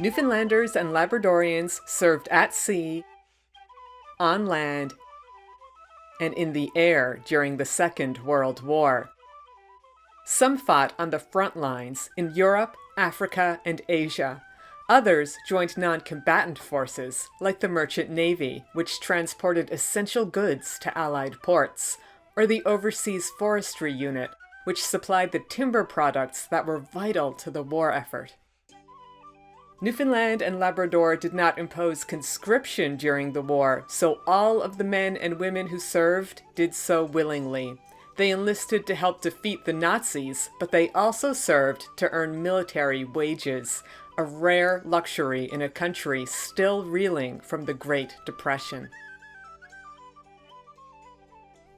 Newfoundlanders and Labradorians served at sea, on land, and in the air during the Second World War. Some fought on the front lines in Europe, Africa, and Asia. Others joined non-combatant forces, like the Merchant Navy, which transported essential goods to Allied ports, or the Overseas Forestry Unit, which supplied the timber products that were vital to the war effort. Newfoundland and Labrador did not impose conscription during the war, so all of the men and women who served did so willingly. They enlisted to help defeat the Nazis, but they also served to earn military wages, a rare luxury in a country still reeling from the Great Depression.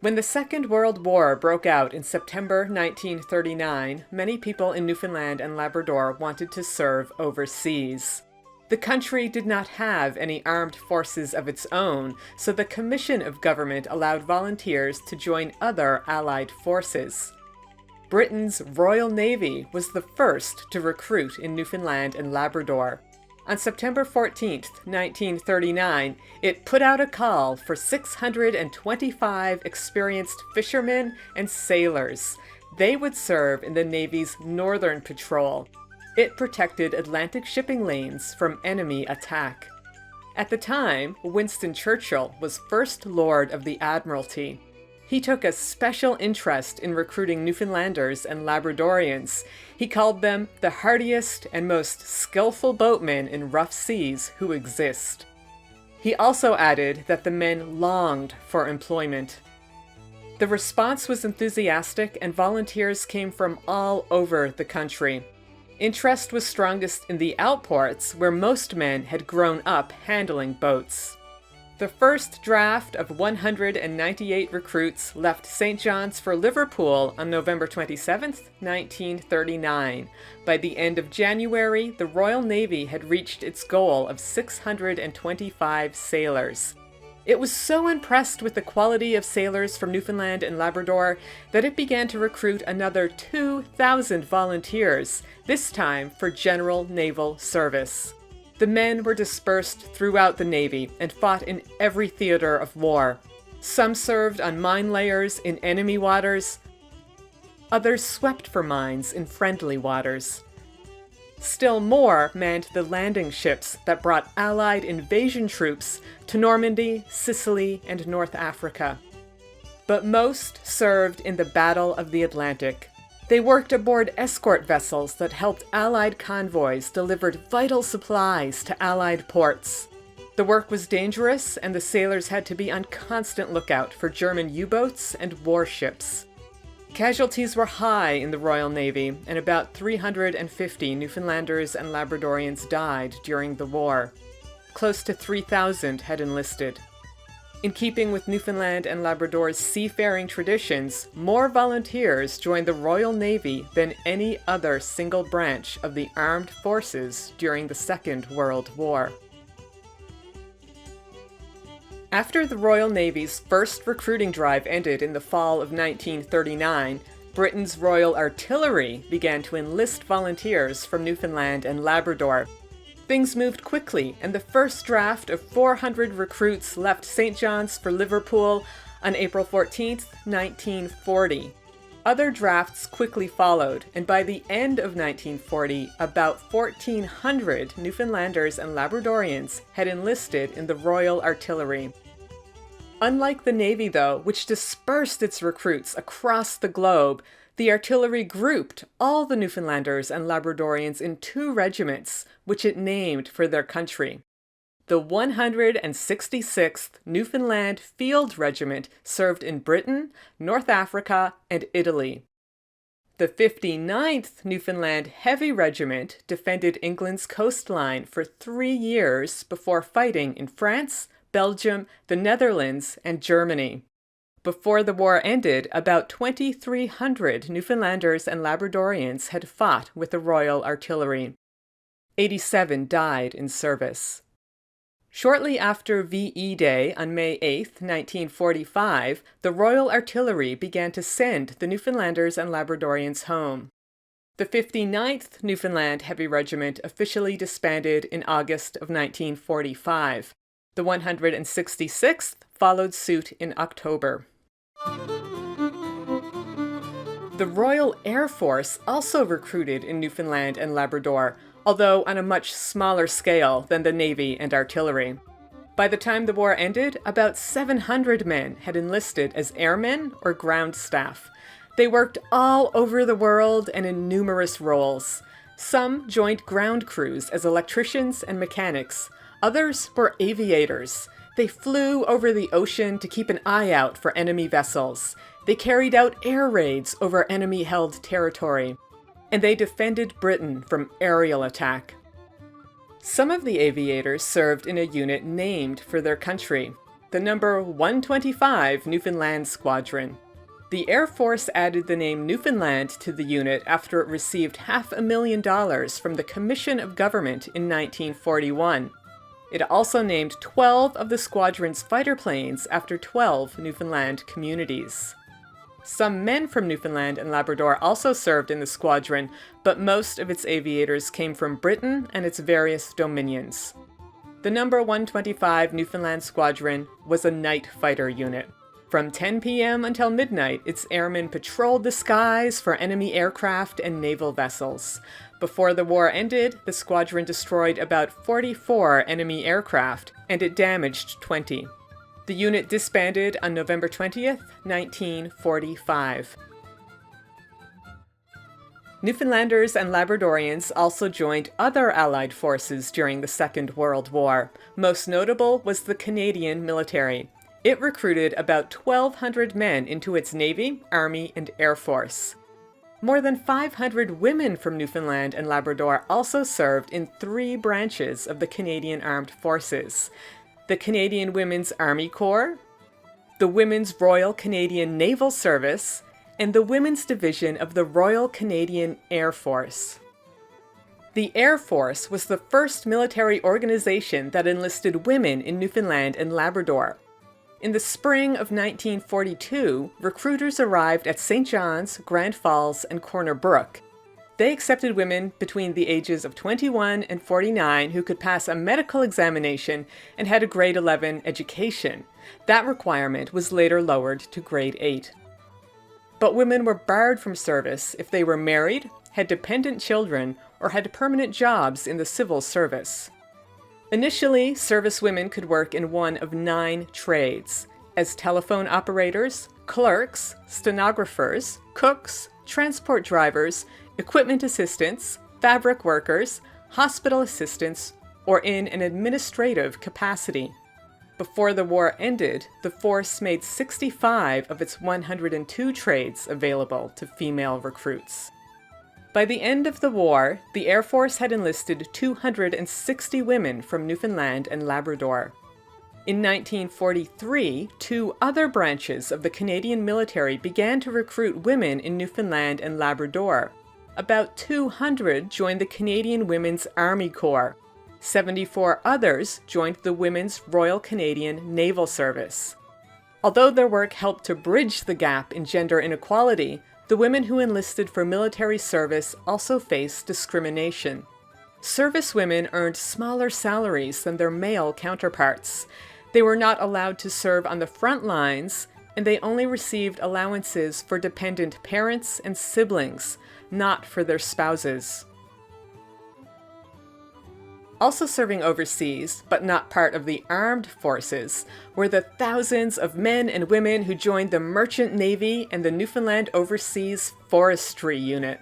When the Second World War broke out in September 1939, many people in Newfoundland and Labrador wanted to serve overseas. The country did not have any armed forces of its own, so the Commission of Government allowed volunteers to join other Allied forces. Britain's Royal Navy was the first to recruit in Newfoundland and Labrador. On September 14, 1939, it put out a call for 625 experienced fishermen and sailors. They would serve in the Navy's Northern Patrol. It protected Atlantic shipping lanes from enemy attack. At the time, Winston Churchill was First Lord of the Admiralty. He took a special interest in recruiting Newfoundlanders and Labradorians. He called them the hardiest and most skillful boatmen in rough seas who exist. He also added that the men longed for employment. The response was enthusiastic, and volunteers came from all over the country. Interest was strongest in the outports, where most men had grown up handling boats. The first draft of 198 recruits left St. John's for Liverpool on November 27, 1939. By the end of January, the Royal Navy had reached its goal of 625 sailors. It was so impressed with the quality of sailors from Newfoundland and Labrador that it began to recruit another 2,000 volunteers, this time for general naval service. The men were dispersed throughout the Navy and fought in every theater of war. Some served on mine layers in enemy waters. Others swept for mines in friendly waters. Still more manned the landing ships that brought Allied invasion troops to Normandy, Sicily, and North Africa. But most served in the Battle of the Atlantic. They worked aboard escort vessels that helped Allied convoys deliver vital supplies to Allied ports. The work was dangerous, and the sailors had to be on constant lookout for German U-boats and warships. Casualties were high in the Royal Navy, and about 350 Newfoundlanders and Labradorians died during the war. Close to 3,000 had enlisted. In keeping with Newfoundland and Labrador's seafaring traditions, more volunteers joined the Royal Navy than any other single branch of the armed forces during the Second World War. After the Royal Navy's first recruiting drive ended in the fall of 1939, Britain's Royal Artillery began to enlist volunteers from Newfoundland and Labrador. Things moved quickly, and the first draft of 400 recruits left St. John's for Liverpool on April 14, 1940. Other drafts quickly followed, and by the end of 1940, about 1,400 Newfoundlanders and Labradorians had enlisted in the Royal Artillery. Unlike the Navy, though, which dispersed its recruits across the globe, the artillery grouped all the Newfoundlanders and Labradorians in 2 regiments, which it named for their country. The 166th Newfoundland Field Regiment served in Britain, North Africa, and Italy. The 59th Newfoundland Heavy Regiment defended England's coastline for 3 years before fighting in France, Belgium, the Netherlands, and Germany. Before the war ended, about 2,300 Newfoundlanders and Labradorians had fought with the Royal Artillery. 87 died in service. Shortly after VE Day on May 8, 1945, the Royal Artillery began to send the Newfoundlanders and Labradorians home. The 59th Newfoundland Heavy Regiment officially disbanded in August of 1945. The 166th followed suit in October. The Royal Air Force also recruited in Newfoundland and Labrador, although on a much smaller scale than the Navy and artillery. By the time the war ended, about 700 men had enlisted as airmen or ground staff. They worked all over the world and in numerous roles. Some joined ground crews as electricians and mechanics. Others were aviators. They flew over the ocean to keep an eye out for enemy vessels. They carried out air raids over enemy-held territory. And they defended Britain from aerial attack. Some of the aviators served in a unit named for their country, the number 125 Newfoundland Squadron. The Air Force added the name Newfoundland to the unit after it received $500,000 from the Commission of Government in 1941. It also named 12 of the squadron's fighter planes after 12 Newfoundland communities. Some men from Newfoundland and Labrador also served in the squadron, but most of its aviators came from Britain and its various dominions. The number 125 Newfoundland Squadron was a night fighter unit. From 10 p.m. until midnight, its airmen patrolled the skies for enemy aircraft and naval vessels. Before the war ended, the squadron destroyed about 44 enemy aircraft, and it damaged 20. The unit disbanded on November 20th, 1945. Newfoundlanders and Labradorians also joined other Allied forces during the Second World War. Most notable was the Canadian military. It recruited about 1,200 men into its Navy, Army, and Air Force. More than 500 women from Newfoundland and Labrador also served in 3 branches of the Canadian Armed Forces: the Canadian Women's Army Corps, the Women's Royal Canadian Naval Service, and the Women's Division of the Royal Canadian Air Force. The Air Force was the first military organization that enlisted women in Newfoundland and Labrador. In the spring of 1942, recruiters arrived at St. John's, Grand Falls, and Corner Brook. They accepted women between the ages of 21 and 49 who could pass a medical examination and had a grade 11 education. That requirement was later lowered to grade 8. But women were barred from service if they were married, had dependent children, or had permanent jobs in the civil service. Initially, service women could work in one of 9 trades: as telephone operators, clerks, stenographers, cooks, transport drivers, equipment assistants, fabric workers, hospital assistants, or in an administrative capacity. Before the war ended, the force made 65 of its 102 trades available to female recruits. By the end of the war, the Air Force had enlisted 260 women from Newfoundland and Labrador. In 1943, 2 other branches of the Canadian military began to recruit women in Newfoundland and Labrador. About 200 joined the Canadian Women's Army Corps. 74 others joined the Women's Royal Canadian Naval Service. Although their work helped to bridge the gap in gender inequality, the women who enlisted for military service also faced discrimination. Service women earned smaller salaries than their male counterparts. They were not allowed to serve on the front lines, and they only received allowances for dependent parents and siblings, not for their spouses. Also serving overseas, but not part of the armed forces, were the thousands of men and women who joined the Merchant Navy and the Newfoundland Overseas Forestry Unit.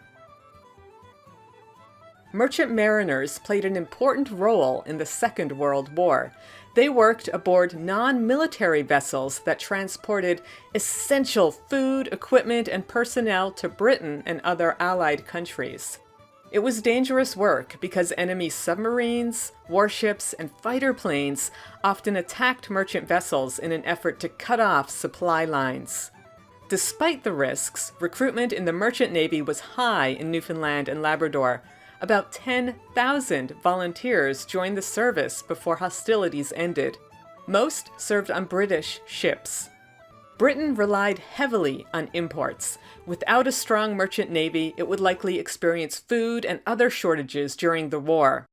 Merchant mariners played an important role in the Second World War. They worked aboard non-military vessels that transported essential food, equipment, and personnel to Britain and other Allied countries. It was dangerous work because enemy submarines, warships, and fighter planes often attacked merchant vessels in an effort to cut off supply lines. Despite the risks, recruitment in the Merchant Navy was high in Newfoundland and Labrador. About 10,000 volunteers joined the service before hostilities ended. Most served on British ships. Britain relied heavily on imports. Without a strong merchant navy, it would likely experience food and other shortages during the war.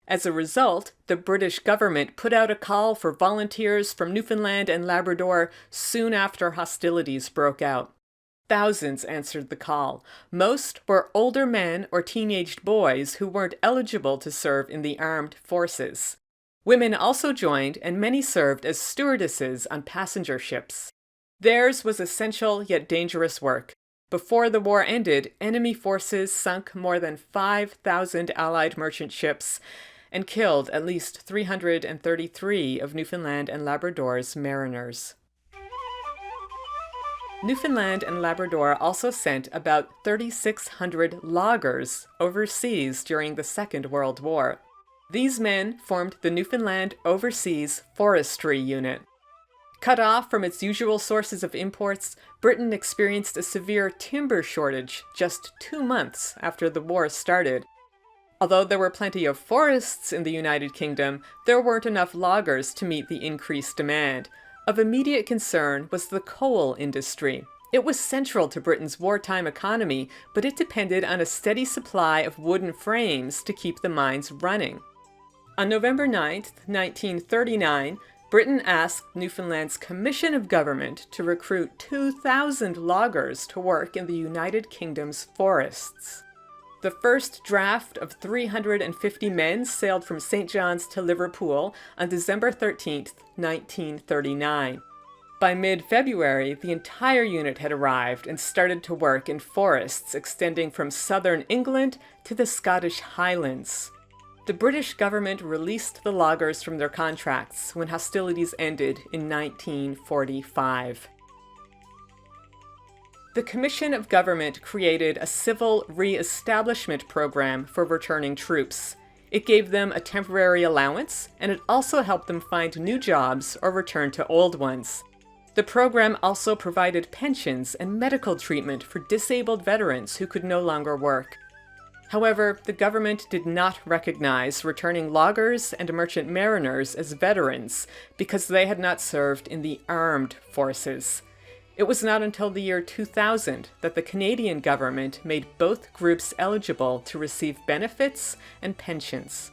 As a result, the British government put out a call for volunteers from Newfoundland and Labrador soon after hostilities broke out. Thousands answered the call. Most were older men or teenaged boys who weren't eligible to serve in the armed forces. Women also joined, and many served as stewardesses on passenger ships. Theirs was essential yet dangerous work. Before the war ended, enemy forces sunk more than 5,000 Allied merchant ships and killed at least 333 of Newfoundland and Labrador's mariners. Newfoundland and Labrador also sent about 3,600 loggers overseas during the Second World War. These men formed the Newfoundland Overseas Forestry Unit. Cut off from its usual sources of imports, Britain experienced a severe timber shortage just 2 months after the war started. Although there were plenty of forests in the United Kingdom, there weren't enough loggers to meet the increased demand. Of immediate concern was the coal industry. It was central to Britain's wartime economy, but it depended on a steady supply of wooden frames to keep the mines running. On November 9, 1939, Britain asked Newfoundland's Commission of Government to recruit 2,000 loggers to work in the United Kingdom's forests. The first draft of 350 men sailed from St. John's to Liverpool on December 13, 1939. By mid-February, the entire unit had arrived and started to work in forests extending from southern England to the Scottish Highlands. The British government released the loggers from their contracts when hostilities ended in 1945. The Commission of Government created a civil re-establishment program for returning troops. It gave them a temporary allowance, and it also helped them find new jobs or return to old ones. The program also provided pensions and medical treatment for disabled veterans who could no longer work. However, the government did not recognize returning loggers and merchant mariners as veterans because they had not served in the armed forces. It was not until the year 2000 that the Canadian government made both groups eligible to receive benefits and pensions.